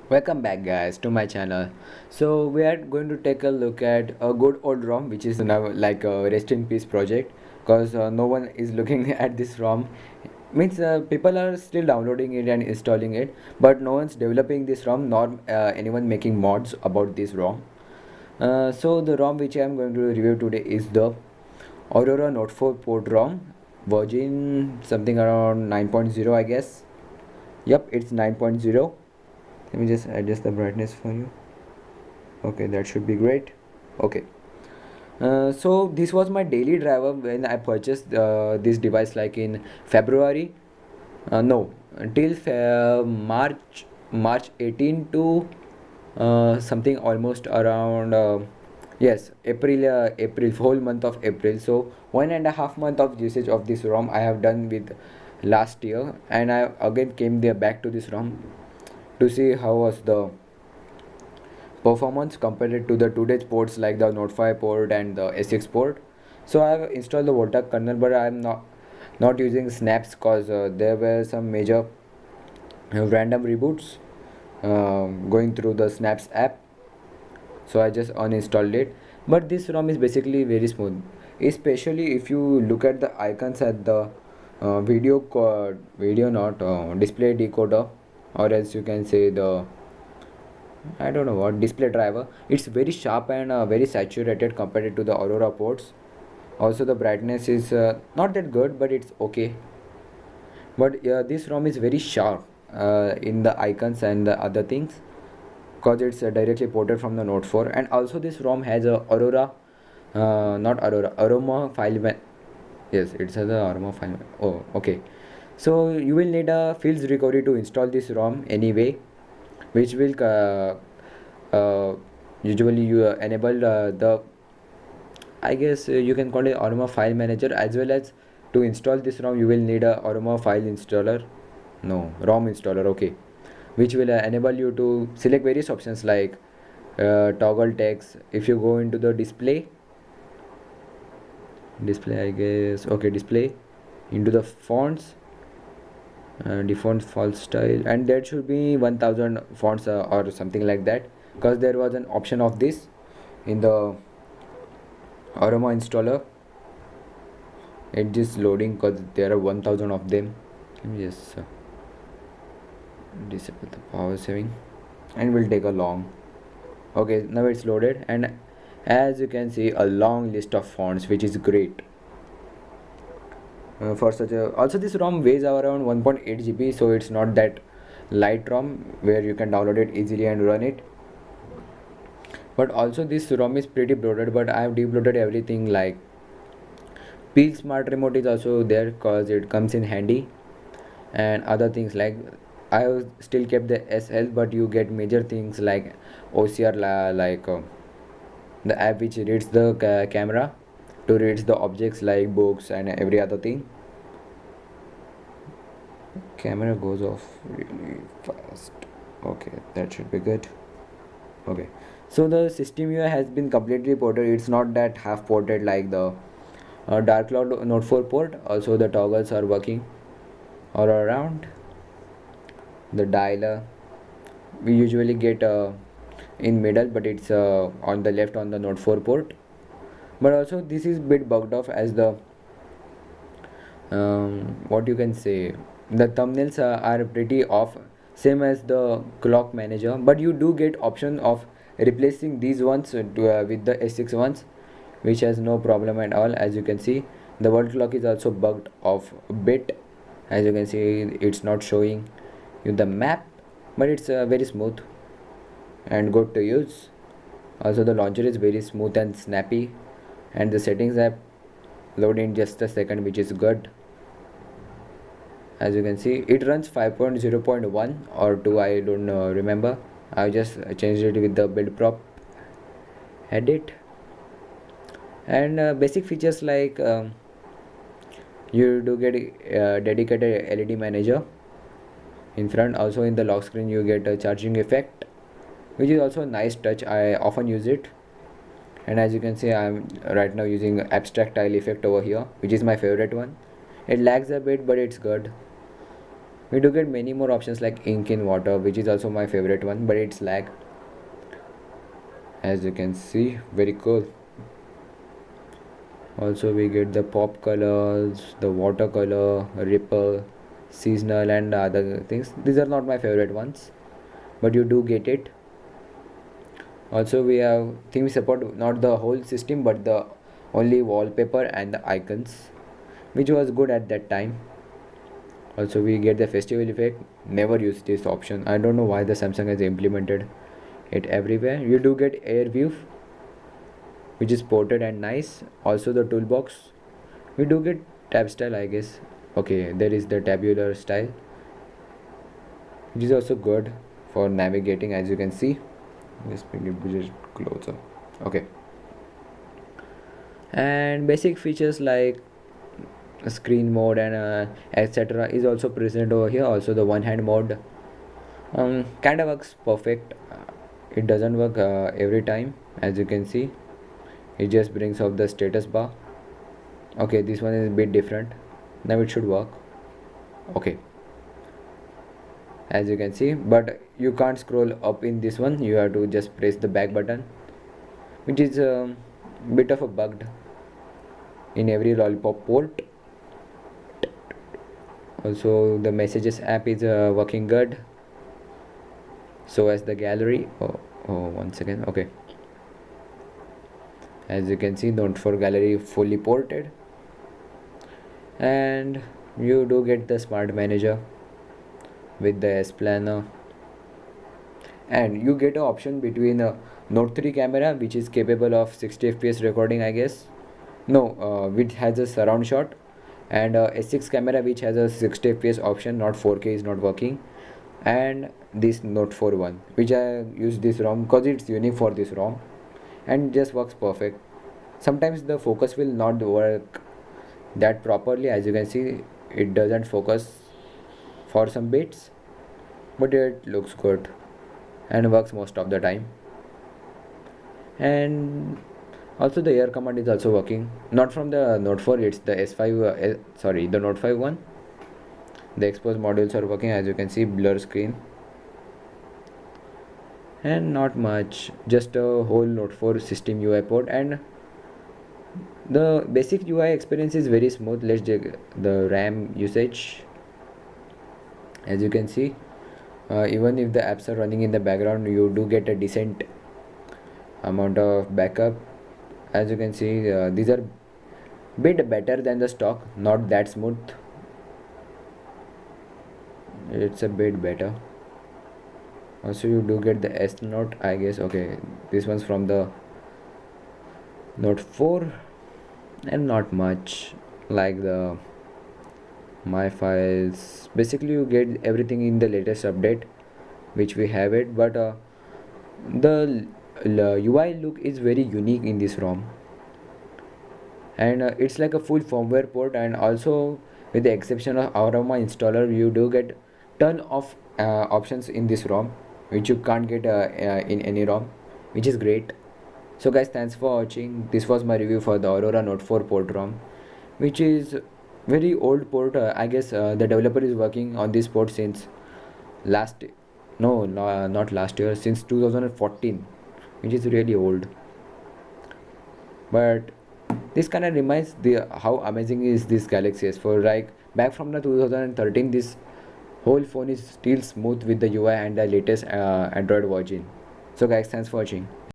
Welcome back guys to my channel. So we are going to take a look at a good old ROM which is now like a rest in peace project because no one is looking at this ROM. Means people are still downloading it and installing it, but no one's developing this ROM nor anyone making mods about this ROM. So the ROM which I am going to review today is the Aurora Note 4 port ROM version something around 9.0 I guess. Yep, it's 9.0. Let me just adjust the brightness for you. Okay, that should be great. Okay. So this was my daily driver when I purchased this device like in February. No, until March 18 to something almost around yes April, whole month of April. So 1.5 month of usage of this ROM I have done with last year, and I again came there back to this ROM to see how was the performance compared to the today's ports like the Note 5 port and the S6 port. So I have installed the Volta kernel, but I am not using snaps because there were some major random reboots going through the snaps app. So I just uninstalled it. But this ROM is basically very smooth, especially if you look at the icons at the video not display decoder, or else you can say the I don't know what display driver. It's very sharp and very saturated compared to the Aurora ports. Also, the brightness is not that good, but it's okay. But this ROM is very sharp in the icons and the other things because it's directly ported from the Note 4. And also, this ROM has a Aurora, not Aurora, Aroma file. Yes, it has a Aroma file. Oh, okay. So you will need a Fields recovery to install this ROM anyway, which will usually you enable the I guess you can call it Aroma file manager, as well as to install this ROM you will need a Aroma file installer, no ROM installer, okay, which will enable you to select various options like toggle text. If you go into the display I guess, okay, display into the fonts, default font style, and there should be 1000 fonts or something like that, because there was an option of this in the Aroma installer. It is loading because there are 1000 of them. Let me just disable the power saving, and will take a long. Okay, now it's loaded, and as you can see a long list of fonts, which is great for such a. Also this ROM weighs around 1.8 GB, so it's not that light ROM where you can download it easily and run it. But also this ROM is pretty bloated, but I have debloated everything. Like Peel Smart Remote is also there because it comes in handy, and other things like I have still kept the S health, but you get major things like OCR like the app which reads the camera to read the objects like books and every other thing. Camera goes off really fast. Okay, that should be good. Okay, so the system UI has been completely ported. It's not that half ported like the Dark Cloud Note 4 port. Also the toggles are working all around. The dialer we usually get in middle, but it's on the left on the Note 4 port. But also this is bit bugged off as the what you can say, the thumbnails are pretty off, same as the clock manager, but you do get option of replacing these ones with the S6 ones, which has no problem at all. As you can see, the world clock is also bugged off a bit. As you can see, it's not showing you the map, but it's very smooth and good to use. Also the launcher is very smooth and snappy, and the settings app load in just a second, which is good. As you can see, it runs 5.0.1 or 2, I don't remember. I just changed it with the build prop edit. And basic features like you do get a dedicated LED manager in front. Also in the lock screen you get a charging effect, which is also a nice touch. I often use it. And as you can see, I'm right now using abstract tile effect over here, which is my favorite one. It lags a bit, but it's good. We do get many more options like ink in water, which is also my favorite one, but it's lag, as you can see. Very cool. Also we get the pop colors, the watercolor, ripple, seasonal, and other things. These are not my favorite ones, but you do get it. Also we have theme support, not the whole system but the only wallpaper and the icons, which was good at that time. Also we get the festival effect. Never use this option. I don't know why the Samsung has implemented it everywhere. You do get air view, which is ported and nice. Also the toolbox, we do get tab style, I guess. Okay, there is the tabular style, which is also good for navigating, as you can see. Just bring it a bit closer. Okay, and basic features like screen mode and etc is also present over here. Also the one hand mode kind of works perfect. It doesn't work every time, as you can see. It just brings up the status bar. Okay, this one is a bit different. Now it should work. Okay, as you can see, but you can't scroll up in this one. You have to just press the back button, which is a bit of a bugged in every lollipop port. Also the messages app is working good, so as the gallery. Oh, 1 second. Okay, as you can see, Note for gallery fully ported, and you do get the smart manager with the S planner, and you get an option between a Note 3 camera, which is capable of 60 fps recording, I guess. No, which has a surround shot, and S6 camera, which has a 60 fps option. Not 4K is not working. And this Note 4 one, which I use this ROM because it's unique for this ROM and just works perfect. Sometimes the focus will not work that properly, as you can see. It doesn't focus for some bits, but it looks good and works most of the time. And also the air command is also working, not from the Note 4, it's the S5 sorry, the Note 5 one. The exposed modules are working, as you can see. Blur screen, and not much, just a whole Note 4 system UI port, and the basic UI experience is very smooth. Let's check the RAM usage. As you can see, even if the apps are running in the background, you do get a decent amount of backup. As you can see, these are bit better than the stock, not that smooth. It's a bit better. Also you do get the S Note, I guess. Okay, this one's from the Note 4, and not much like the my files. Basically you get everything in the latest update, which we have it, but the UI look is very unique in this ROM, and it's like a full firmware port. And also, with the exception of Aroma installer, you do get ton of options in this ROM, which you can't get in any ROM, which is great. So guys, thanks for watching. This was my review for the Aurora Note 4 port ROM, which is very old port. I guess the developer is working on this port since last no, not last year, since 2014, which is really old. But this kind of reminds the how amazing is this Galaxy S4. Like back from the 2013, this whole phone is still smooth with the UI and the latest Android version. So guys, thanks for watching.